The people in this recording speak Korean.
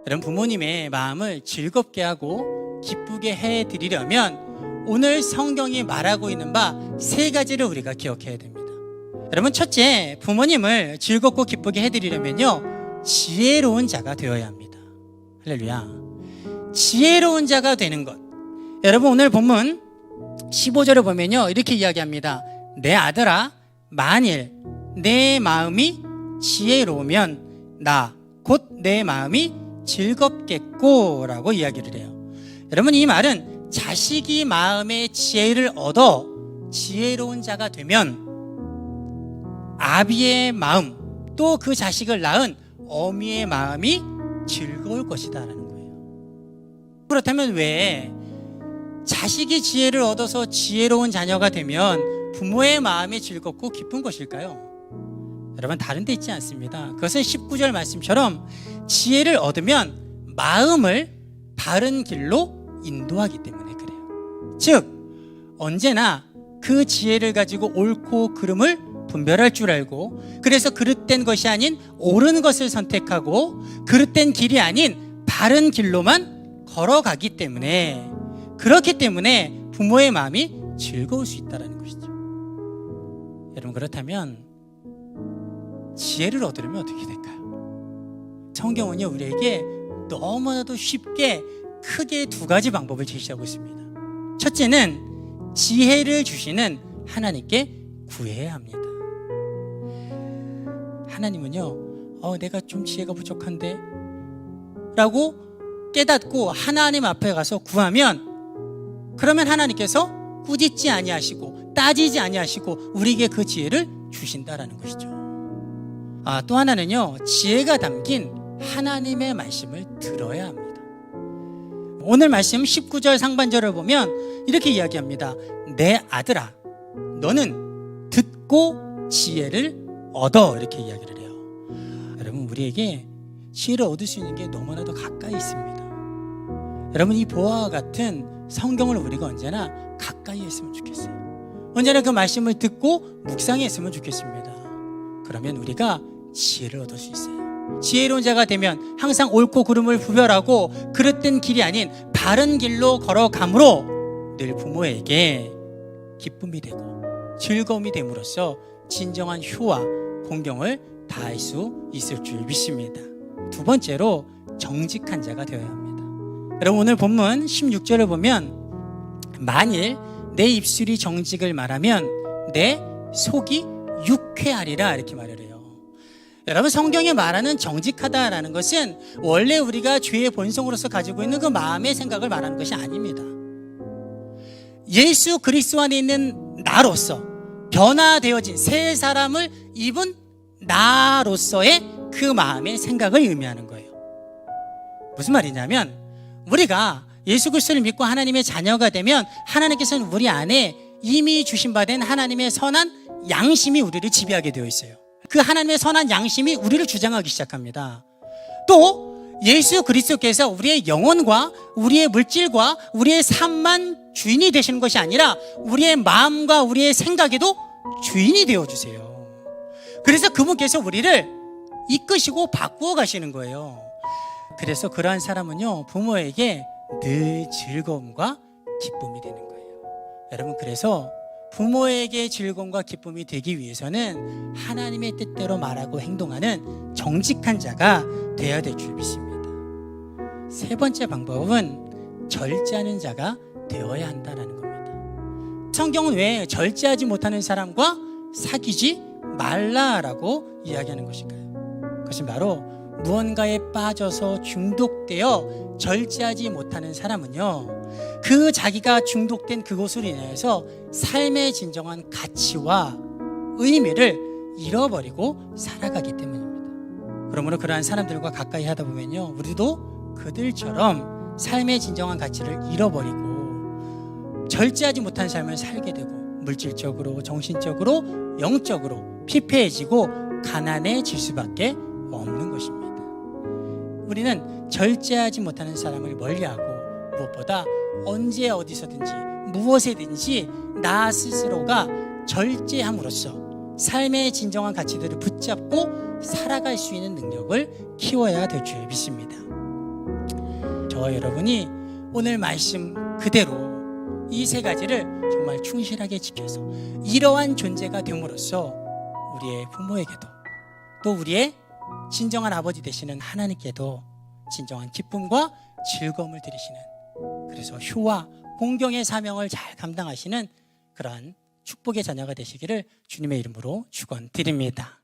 여러분, 부모님의 마음을 즐겁게 하고 기쁘게 해드리려면 오늘 성경이 말하고 있는 바 세 가지를 우리가 기억해야 됩니다. 여러분, 첫째, 부모님을 즐겁고 기쁘게 해드리려면요, 지혜로운 자가 되어야 합니다. 할렐루야. 지혜로운 자가 되는 것. 여러분, 오늘 본문 15절을 보면요, 이렇게 이야기합니다. 내 아들아, 만일 내 마음이 지혜로우면 나 곧 내 마음이 즐겁겠고 라고 이야기를 해요. 여러분, 이 말은 자식이 마음의 지혜를 얻어 지혜로운 자가 되면 아비의 마음, 또 그 자식을 낳은 어미의 마음이 즐거울 것이다 라는 거예요. 그렇다면 왜 자식이 지혜를 얻어서 지혜로운 자녀가 되면 부모의 마음이 즐겁고 기쁜 것일까요? 여러분, 다른 데 있지 않습니다. 그것은 19절 말씀처럼 지혜를 얻으면 마음을 바른 길로 인도하기 때문에 그래요. 즉, 언제나 그 지혜를 가지고 옳고 그름을 분별할 줄 알고, 그래서 그릇된 것이 아닌 옳은 것을 선택하고 그릇된 길이 아닌 바른 길로만 걸어가기 때문에, 그렇기 때문에 부모의 마음이 즐거울 수 있다는 것이죠. 여러분, 그렇다면 지혜를 얻으려면 어떻게 될까요? 성경은요, 우리에게 너무나도 쉽게 크게 두 가지 방법을 제시하고 있습니다. 첫째는 지혜를 주시는 하나님께 구해야 합니다. 하나님은요, 내가 좀 지혜가 부족한데 라고 깨닫고 하나님 앞에 가서 구하면, 그러면 하나님께서 꾸짖지 아니하시고 따지지 아니하시고 우리에게 그 지혜를 주신다라는 것이죠. 또 하나는요, 지혜가 담긴 하나님의 말씀을 들어야 합니다. 오늘 말씀 19절 상반절을 보면 이렇게 이야기합니다. 내 아들아, 너는 듣고 지혜를 얻어, 이렇게 이야기를 해요. 여러분, 우리에게 지혜를 얻을 수 있는 게 너무나도 가까이 있습니다. 여러분, 이 보아와 같은 성경을 우리가 언제나 가까이 했으면 좋겠어요. 언제나 그 말씀을 듣고 묵상했으면 좋겠습니다. 그러면 우리가 지혜를 얻을 수 있어요. 지혜로운 자가 되면 항상 옳고 그름을 구별하고 그릇된 길이 아닌 바른 길로 걸어감으로 늘 부모에게 기쁨이 되고 즐거움이 됨으로써 진정한 효와 공경을 다할 수 있을 줄 믿습니다. 두 번째로, 정직한 자가 되어야 합니다. 여러분, 오늘 본문 16절을 보면 만일 내 입술이 정직을 말하면 내 속이 유쾌하리라, 이렇게 말을 해요. 여러분, 성경에 말하는 정직하다라는 것은 원래 우리가 죄의 본성으로서 가지고 있는 그 마음의 생각을 말하는 것이 아닙니다. 예수 그리스도 안에 있는 나로서 변화되어진 새 사람을 입은 나로서의 그 마음의 생각을 의미하는 거예요. 무슨 말이냐면, 우리가 예수 그리스도를 믿고 하나님의 자녀가 되면 하나님께서는 우리 안에 이미 주신 바 된 하나님의 선한 양심이 우리를 지배하게 되어 있어요. 그 하나님의 선한 양심이 우리를 주장하기 시작합니다. 또 예수 그리스도께서 우리의 영혼과 우리의 물질과 우리의 삶만 주인이 되시는 것이 아니라 우리의 마음과 우리의 생각에도 주인이 되어주세요. 그래서 그분께서 우리를 이끄시고 바꾸어 가시는 거예요. 그래서 그러한 사람은요, 부모에게 늘 즐거움과 기쁨이 되는 거예요. 여러분, 그래서 부모에게 즐거움과 기쁨이 되기 위해서는 하나님의 뜻대로 말하고 행동하는 정직한 자가 되어야 될 줄 믿습니다. 세 번째 방법은 절제하는 자가 되어야 한다는 겁니다. 성경은 왜 절제하지 못하는 사람과 사귀지 말라라고 이야기하는 것일까요? 그것은 바로 무언가에 빠져서 중독되어 절제하지 못하는 사람은요, 그 자기가 중독된 그것으로 인해서 삶의 진정한 가치와 의미를 잃어버리고 살아가기 때문입니다. 그러므로 그러한 사람들과 가까이 하다 보면요, 우리도 그들처럼 삶의 진정한 가치를 잃어버리고 절제하지 못한 삶을 살게 되고 물질적으로, 정신적으로, 영적으로 피폐해지고 가난해질 수밖에 없는 것입니다. 우리는 절제하지 못하는 사람을 멀리하고 무엇보다 언제 어디서든지 무엇에든지 나 스스로가 절제함으로써 삶의 진정한 가치들을 붙잡고 살아갈 수 있는 능력을 키워야 될 줄 믿습니다. 저와 여러분이 오늘 말씀 그대로 이 세 가지를 정말 충실하게 지켜서 이러한 존재가 됨으로써 우리의 부모에게도 또 우리의 진정한 아버지 되시는 하나님께도 진정한 기쁨과 즐거움을 드리시는, 그래서 효와 공경의 사명을 잘 감당하시는 그러한 축복의 자녀가 되시기를 주님의 이름으로 축원드립니다.